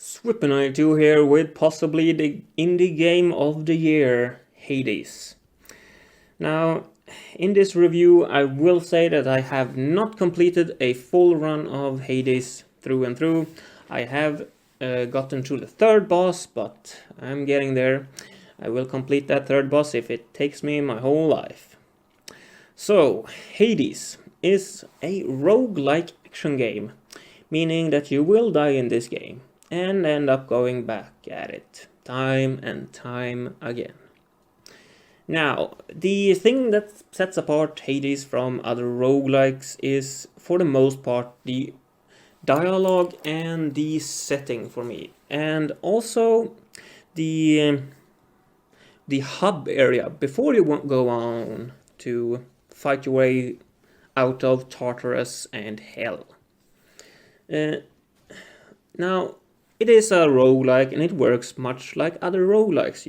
Swippenite2 here with possibly the indie game of the year, Hades. Now, in this review I will say that I have not completed a full run of Hades through and through. I have gotten to the third boss, but I'm getting there. I will complete that third boss if it takes me my whole life. So, Hades is a roguelike action game, meaning that you will die in this game and end up going back at it time and time again. Now, the thing that sets apart Hades from other roguelikes is, for the most part, the dialogue and the setting for me, and also the the hub area before you go on to fight your way out of Tartarus and Hell. Now, it is a roguelike and it works much like other roguelikes.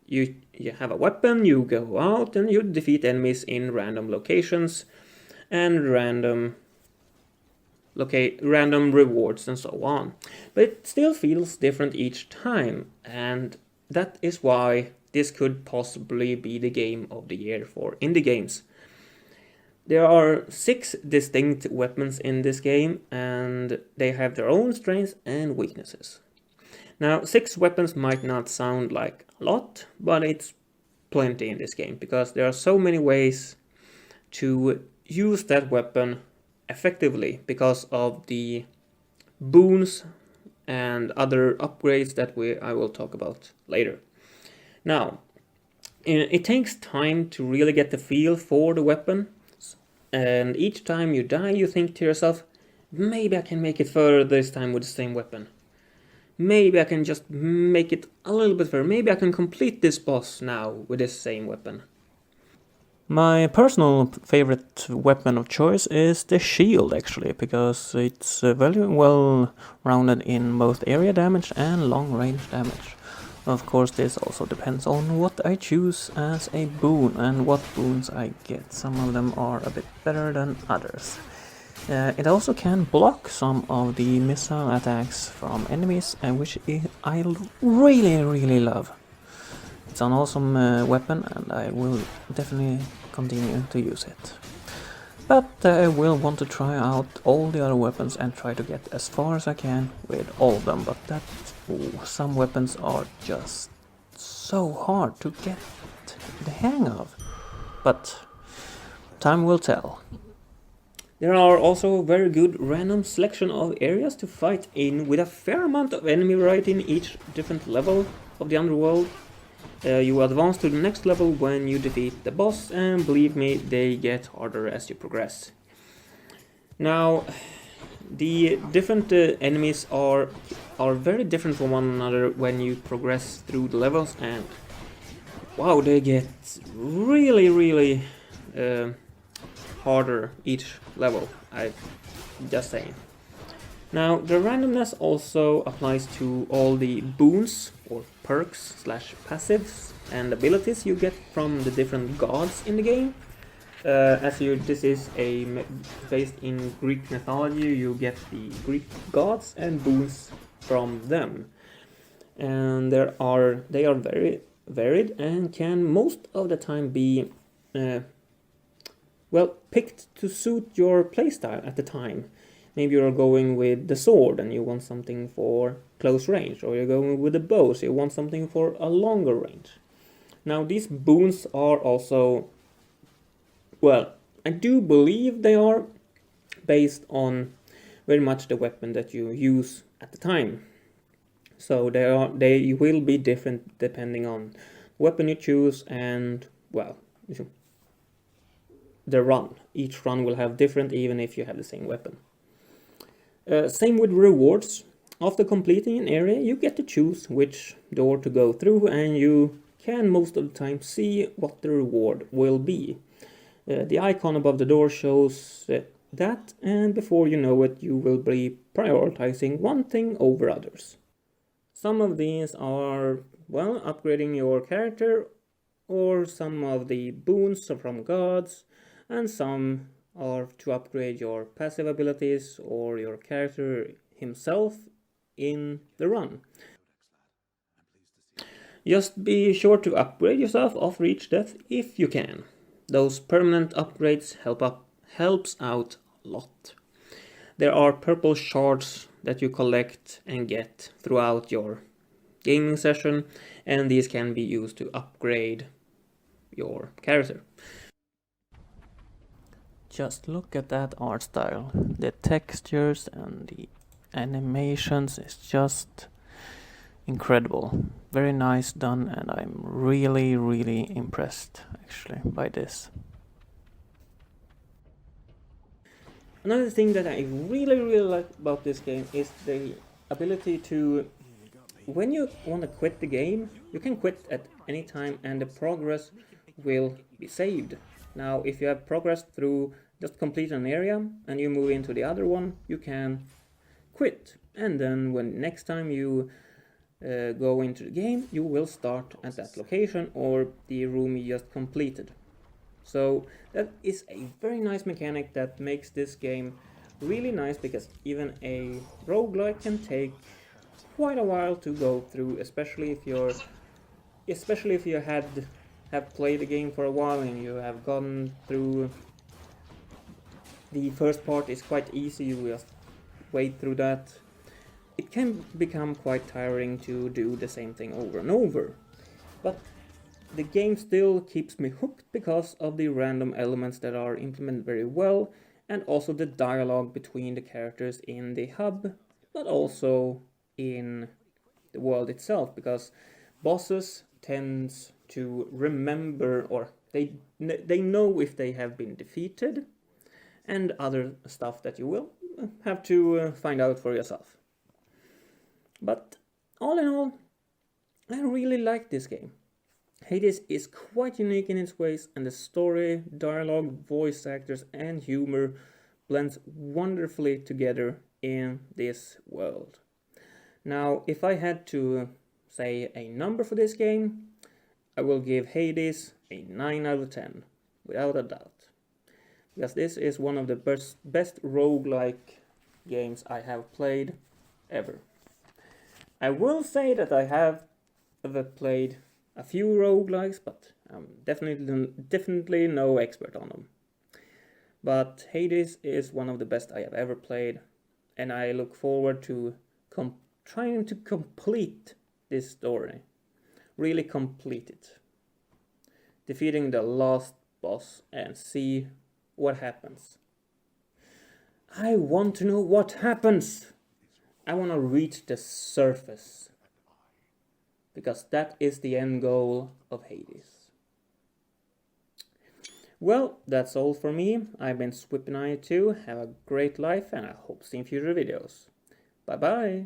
You have a weapon, you go out and you defeat enemies in random locations and random rewards and so on. But it still feels different each time, and that is why this could possibly be the game of the year for indie games. There are 6 distinct weapons in this game, and they have their own strengths and weaknesses. Now, 6 weapons might not sound like a lot, but it's plenty in this game, because there are so many ways to use that weapon effectively because of the boons and other upgrades that I will talk about later. Now, it takes time to really get the feel for the weapon, and each time you die you think to yourself, maybe I can make it further this time with the same weapon. Maybe I can just make it a little bit further. Maybe I can complete this boss now with this same weapon. My personal favorite weapon of choice is the shield, actually, because it's very well rounded in both area damage and long range damage. Of course, this also depends on what I choose as a boon and what boons I get. Some of them are a bit better than others. It also can block some of the missile attacks from enemies, which I really love. It's an awesome weapon, and I will definitely continue to use it. But I will want to try out all the other weapons and try to get as far as I can with all of them, but some weapons are just so hard to get the hang of. But time will tell. There are also very good random selection of areas to fight in, with a fair amount of enemy variety in each different level of the underworld. You advance to the next level when you defeat the boss, and believe me, they get harder as you progress. Now, the different enemies are very different from one another when you progress through the levels, and wow, they get really harder each level, I'm just saying. Now, the randomness also applies to all the boons or perks / passives and abilities you get from the different gods in the game. This is based in Greek mythology, you get the Greek gods and boons from them, and they are very varied and can most of the time be picked to suit your playstyle at the time. Maybe you're going with the sword and you want something for close range, or you're going with the bow, so you want something for a longer range. Now, these boons are also, I do believe they are based on very much the weapon that you use at the time. So they will be different depending on the weapon you choose and, the run. Each run will have different, even if you have the same weapon. Same with rewards. After completing an area, you get to choose which door to go through, and you can most of the time see what the reward will be. The icon above the door shows that, and before you know it, you will be prioritizing one thing over others. Some of these are, upgrading your character, or some of the boons from gods, and some are to upgrade your passive abilities or your character himself in the run. Just be sure to upgrade yourself after each death if you can. Those permanent upgrades helps out a lot. There are purple shards that you collect and get throughout your gaming session, and these can be used to upgrade your character. Just look at that art style. The textures and the animations is just incredible. Very nice done, and I'm really impressed actually by this. Another thing that I really like about this game is the ability to, when you want to quit the game, you can quit at any time and the progress will be saved. Now, if you have progressed through just complete an area and you move into the other one, you can quit. And then when next time you go into the game, you will start at that location or the room you just completed. So that is a very nice mechanic that makes this game really nice, because even a roguelike can take quite a while to go through, especially if you have played the game for a while and you have gone through the first part. Is quite easy, you just wade through that. It can become quite tiring to do the same thing over and over, but the game still keeps me hooked because of the random elements that are implemented very well, and also the dialogue between the characters in the hub, but also in the world itself, because bosses tends to remember, or they know if they have been defeated, and other stuff that you will have to find out for yourself. But all in all, I really like this game. Hades is quite unique in its ways, and the story, dialogue, voice actors and humor blends wonderfully together in this world. Now, if I had to say a number for this game, I will give Hades a 9 out of 10, without a doubt. Because this is one of the best roguelike games I have played ever. I will say that I have ever played a few roguelikes, but I'm definitely no expert on them. But Hades is one of the best I have ever played, and I look forward to trying to complete this story. Really complete it. Defeating the last boss and see what happens. I want to know what happens! I want to reach the surface, because that is the end goal of Hades. Well, that's all for me. I've been Swippin'92. Have a great life, and I hope to see you in future videos. Bye bye!